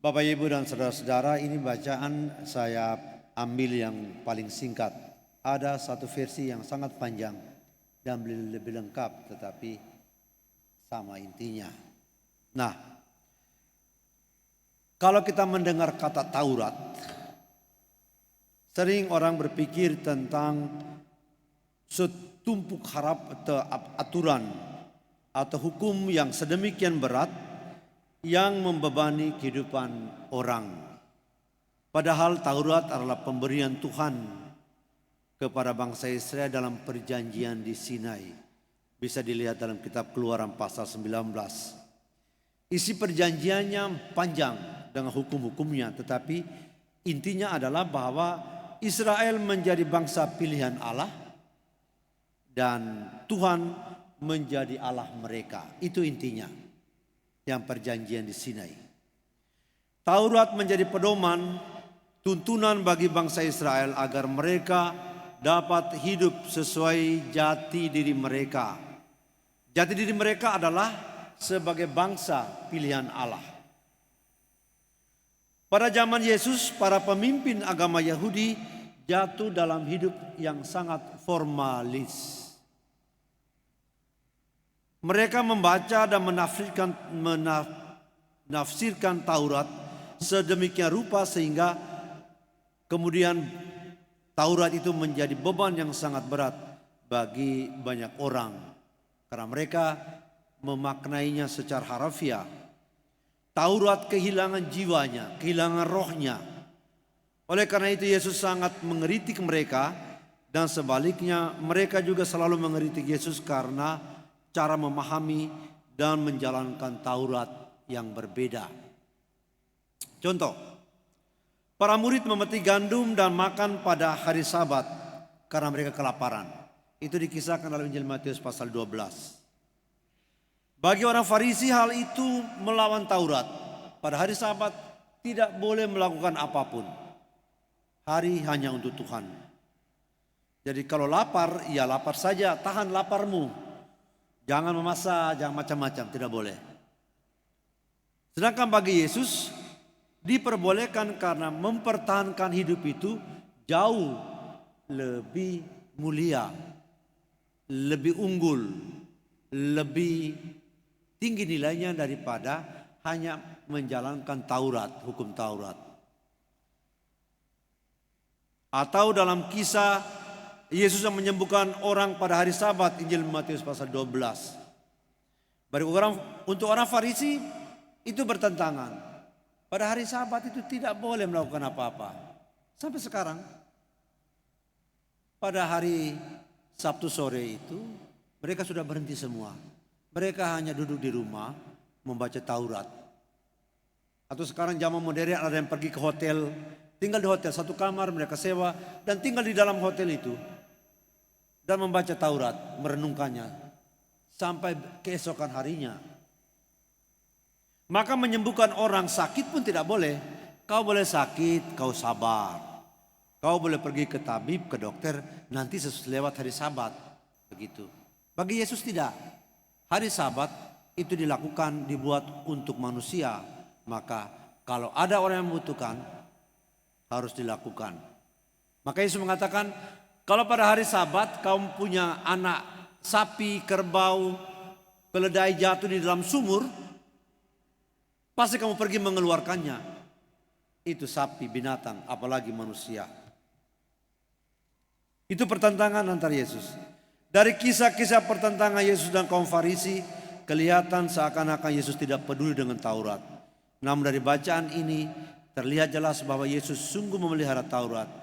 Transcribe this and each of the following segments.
Bapak, Ibu, dan saudara-saudara, ini bacaan saya ambil yang paling singkat. Ada satu versi yang sangat panjang dan lebih lengkap, tetapi sama intinya. Nah, kalau kita mendengar kata Taurat, sering orang berpikir tentang setumpuk harap atau aturan atau hukum yang sedemikian berat yang membebani kehidupan orang. Padahal Taurat adalah pemberian Tuhan kepada bangsa Israel dalam perjanjian di Sinai. Bisa dilihat dalam kitab Keluaran pasal 19. Isi perjanjiannya panjang dengan hukum-hukumnya, tetapi intinya adalah bahwa Israel menjadi bangsa pilihan Allah dan Tuhan menjadi Allah mereka. Itu intinya yang perjanjian di Sinai. Taurat menjadi pedoman, tuntunan bagi bangsa Israel agar mereka dapat hidup sesuai jati diri mereka. Jati diri mereka adalah sebagai bangsa pilihan Allah. Pada zaman Yesus, para pemimpin agama Yahudi jatuh dalam hidup yang sangat formalis. Mereka membaca dan menafsirkan Taurat sedemikian rupa sehingga kemudian Taurat itu menjadi beban yang sangat berat bagi banyak orang. Karena mereka memaknainya secara harafiah. Taurat kehilangan jiwanya, kehilangan rohnya. Oleh karena itu Yesus sangat mengeritik mereka, dan sebaliknya mereka juga selalu mengeritik Yesus karena cara memahami dan menjalankan Taurat yang berbeda. Contoh, para murid memetik gandum dan makan pada hari Sabat karena mereka kelaparan. Itu dikisahkan dalam Injil Matius pasal 12. Bagi orang Farisi hal itu melawan Taurat. Pada hari Sabat tidak boleh melakukan apapun. Hari hanya untuk Tuhan. Jadi kalau lapar, ya lapar saja, tahan laparmu. Jangan memasak, jangan macam-macam, tidak boleh. Sedangkan bagi Yesus diperbolehkan karena mempertahankan hidup itu jauh lebih mulia, lebih unggul, lebih tinggi nilainya daripada hanya menjalankan Taurat, hukum Taurat. Atau dalam kisah Yesus yang menyembuhkan orang pada hari Sabat, Injil Matius pasal 12. Untuk orang Farisi itu bertentangan. Pada hari Sabat itu tidak boleh melakukan apa-apa. Sampai sekarang, pada hari Sabtu sore itu mereka sudah berhenti semua. Mereka hanya duduk di rumah membaca Taurat. Atau sekarang zaman modern ada yang pergi ke hotel, tinggal di hotel, satu kamar mereka sewa dan tinggal di dalam hotel itu dan membaca Taurat, merenungkannya sampai keesokan harinya. Maka menyembuhkan orang sakit pun tidak boleh. Kau boleh sakit, kau sabar. Kau boleh pergi ke tabib, ke dokter, nanti lewat hari Sabat. Begitu. Bagi Yesus tidak. Hari Sabat itu dilakukan, dibuat untuk manusia. Maka kalau ada orang yang membutuhkan, harus dilakukan. Maka Yesus mengatakan, kalau pada hari Sabat kamu punya anak sapi, kerbau, keledai jatuh di dalam sumur, pasti kamu pergi mengeluarkannya. Itu sapi, binatang, apalagi manusia. Itu pertentangan antara Yesus. Dari kisah-kisah pertentangan Yesus dan kaum Farisi, kelihatan seakan-akan Yesus tidak peduli dengan Taurat. Namun dari bacaan ini terlihat jelas bahwa Yesus sungguh memelihara Taurat.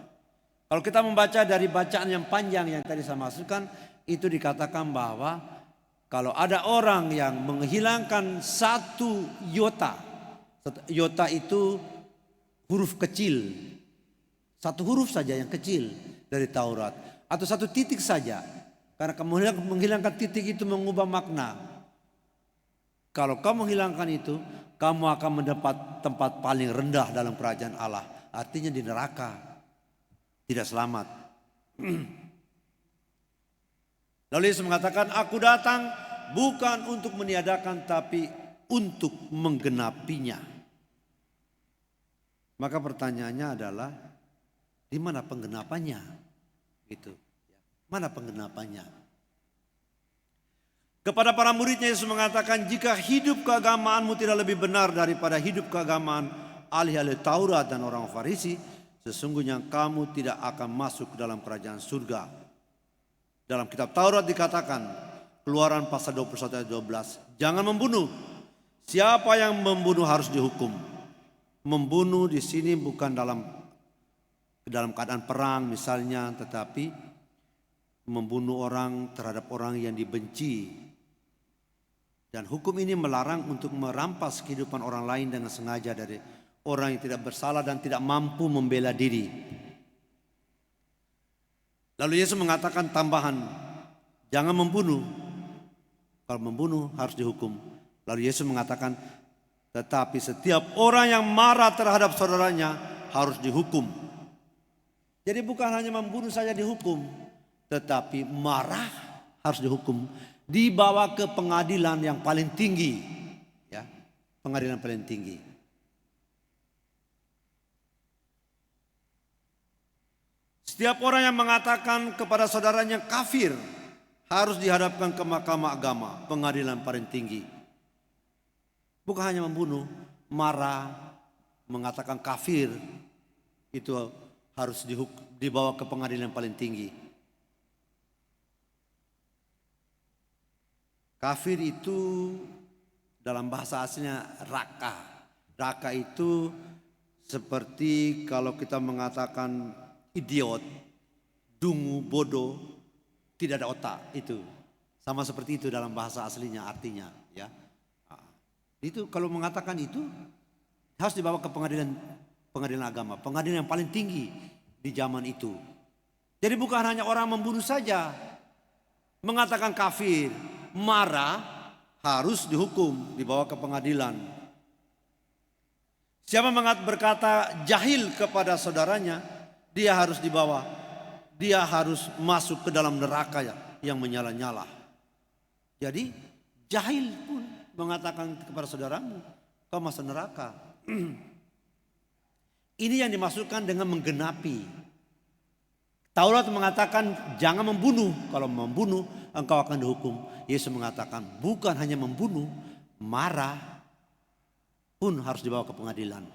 Kalau kita membaca dari bacaan yang panjang yang tadi saya masukkan, itu dikatakan bahwa kalau ada orang yang menghilangkan satu iota itu huruf kecil, satu huruf saja yang kecil dari Taurat, atau satu titik saja, karena menghilangkan titik itu mengubah makna. Kalau kamu menghilangkan itu, kamu akan mendapat tempat paling rendah dalam kerajaan Allah, artinya di neraka. Tidak selamat. Lalu Yesus mengatakan, aku datang bukan untuk meniadakan tapi untuk menggenapinya. Maka pertanyaannya adalah di mana penggenapannya? Gitu. Mana penggenapannya? Kepada para muridnya Yesus mengatakan, jika hidup keagamaanmu tidak lebih benar daripada hidup keagamaan ahli-ahli Taurat dan orang Farisi, sesungguhnya kamu tidak akan masuk ke dalam kerajaan surga. Dalam kitab Taurat dikatakan, Keluaran pasal 21 ayat 12, jangan membunuh. Siapa yang membunuh harus dihukum. Membunuh di sini bukan dalam keadaan perang misalnya, tetapi membunuh orang terhadap orang yang dibenci. Dan hukum ini melarang untuk merampas kehidupan orang lain dengan sengaja dari orang yang tidak bersalah dan tidak mampu membela diri. Lalu Yesus mengatakan tambahan, jangan membunuh. Kalau membunuh harus dihukum. Lalu Yesus mengatakan, tetapi setiap orang yang marah terhadap saudaranya harus dihukum. Jadi bukan hanya membunuh saja dihukum, tetapi marah harus dihukum. Dibawa ke pengadilan yang paling tinggi. Ya, pengadilan paling tinggi. Setiap orang yang mengatakan kepada saudaranya kafir harus dihadapkan ke mahkamah agama, pengadilan paling tinggi. Bukan hanya membunuh, marah, mengatakan kafir, itu harus dibawa ke pengadilan paling tinggi. Kafir itu dalam bahasa aslinya raka. Raka itu seperti kalau kita mengatakan idiot, dungu, bodoh, tidak ada otak, itu sama seperti itu dalam bahasa aslinya artinya, ya. Itu kalau mengatakan itu harus dibawa ke pengadilan agama, pengadilan yang paling tinggi di zaman itu. Jadi bukan hanya orang membunuh saja, mengatakan kafir, marah, harus dihukum, dibawa ke pengadilan. Siapa berkata jahil kepada saudaranya, dia harus dia harus masuk ke dalam neraka yang menyala-nyala. Jadi jahil pun mengatakan kepada saudaramu, kau masuk neraka. Ini yang dimaksudkan dengan menggenapi. Taurat mengatakan jangan membunuh. Kalau membunuh engkau akan dihukum. Yesus mengatakan bukan hanya membunuh, marah pun harus dibawa ke pengadilan.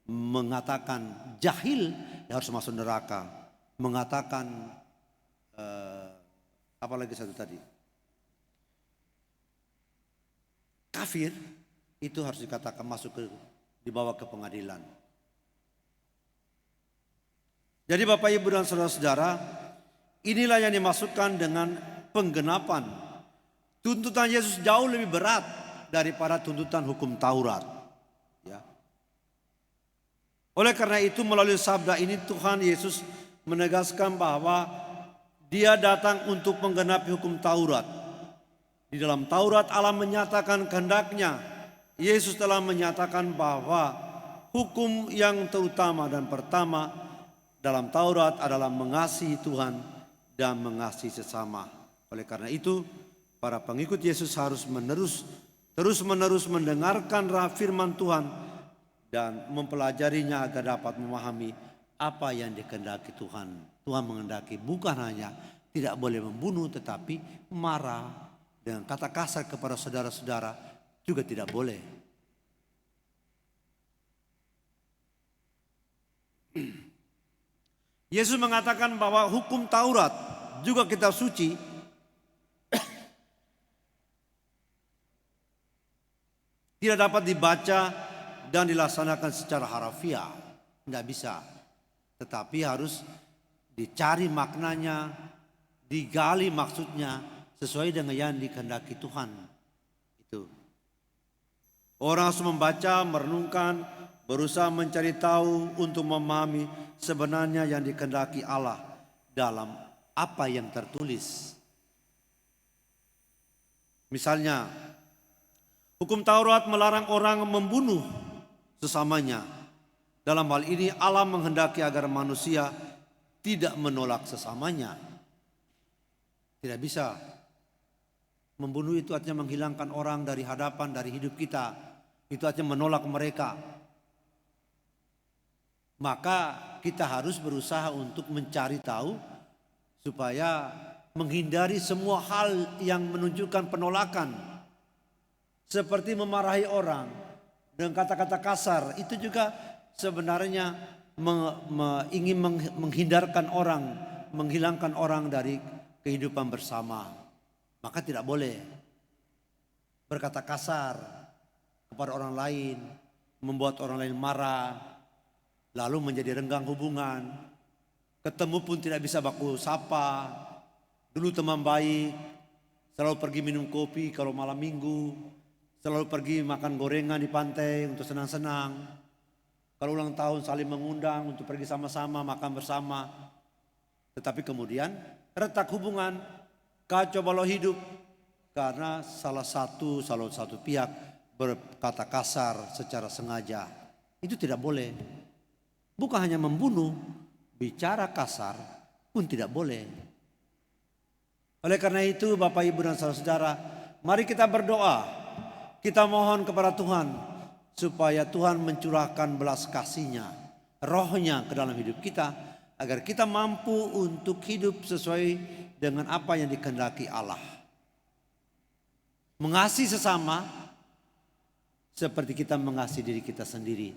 Mengatakan jahil harus masuk neraka. Mengatakan apa lagi satu tadi, kafir, itu harus dikatakan dibawa ke pengadilan. Jadi Bapak Ibu dan saudara-saudara, inilah yang dimaksudkan dengan penggenapan. Tuntutan Yesus jauh lebih berat daripada tuntutan hukum Taurat. Ya. Oleh karena itu melalui sabda ini Tuhan Yesus menegaskan bahwa dia datang untuk menggenapi hukum Taurat. Di dalam Taurat Allah menyatakan kehendaknya. Yesus telah menyatakan bahwa hukum yang terutama dan pertama dalam Taurat adalah mengasihi Tuhan dan mengasihi sesama. Oleh karena itu para pengikut Yesus harus terus-menerus mendengarkan firman Tuhan dan mempelajarinya agar dapat memahami apa yang dikehendaki Tuhan. Tuhan menghendaki bukan hanya tidak boleh membunuh, tetapi marah dengan kata kasar kepada saudara-saudara juga tidak boleh. Yesus mengatakan bahwa hukum Taurat juga kitab suci tidak dapat dibaca dan dilaksanakan secara harafiah. Tidak bisa. Tetapi harus dicari maknanya, digali maksudnya sesuai dengan yang dikehendaki Tuhan. Itu. Orang harus membaca, merenungkan, berusaha mencari tahu untuk memahami sebenarnya yang dikehendaki Allah dalam apa yang tertulis. Misalnya, hukum Taurat melarang orang membunuh sesamanya. Dalam hal ini Allah menghendaki agar manusia tidak menolak sesamanya. Tidak bisa. Membunuh itu artinya menghilangkan orang dari hadapan, dari hidup kita. Itu artinya menolak mereka. Maka kita harus berusaha untuk mencari tahu supaya menghindari semua hal yang menunjukkan penolakan. Seperti memarahi orang dengan kata-kata kasar, itu juga sebenarnya ingin menghindarkan orang, menghilangkan orang dari kehidupan bersama. Maka tidak boleh berkata kasar kepada orang lain, membuat orang lain marah, lalu menjadi renggang hubungan. Ketemu pun tidak bisa baku sapa. Dulu teman baik, selalu pergi minum kopi kalau malam minggu, selalu pergi makan gorengan di pantai untuk senang-senang. Kalau ulang tahun saling mengundang untuk pergi sama-sama makan bersama. Tetapi kemudian retak hubungan, kacau balau hidup karena salah satu pihak berkata kasar secara sengaja. Itu tidak boleh. Bukan hanya membunuh, bicara kasar pun tidak boleh. Oleh karena itu Bapak Ibu dan saudara-saudara, mari kita berdoa. Kita mohon kepada Tuhan supaya Tuhan mencurahkan belas kasih-Nya, roh-Nya ke dalam hidup kita, agar kita mampu untuk hidup sesuai dengan apa yang dikehendaki Allah. Mengasihi sesama seperti kita mengasihi diri kita sendiri.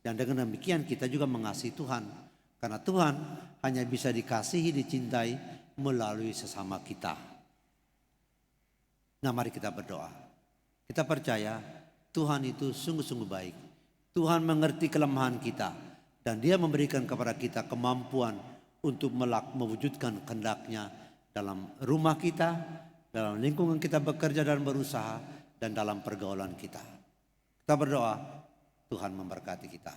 Dan dengan demikian kita juga mengasihi Tuhan. Karena Tuhan hanya bisa dikasihi, dicintai melalui sesama kita. Nah, mari kita berdoa. Kita percaya Tuhan itu sungguh-sungguh baik. Tuhan mengerti kelemahan kita. Dan Dia memberikan kepada kita kemampuan untuk mewujudkan kehendak-Nya dalam rumah kita, dalam lingkungan kita bekerja dan berusaha, dan dalam pergaulan kita. Kita berdoa, Tuhan memberkati kita.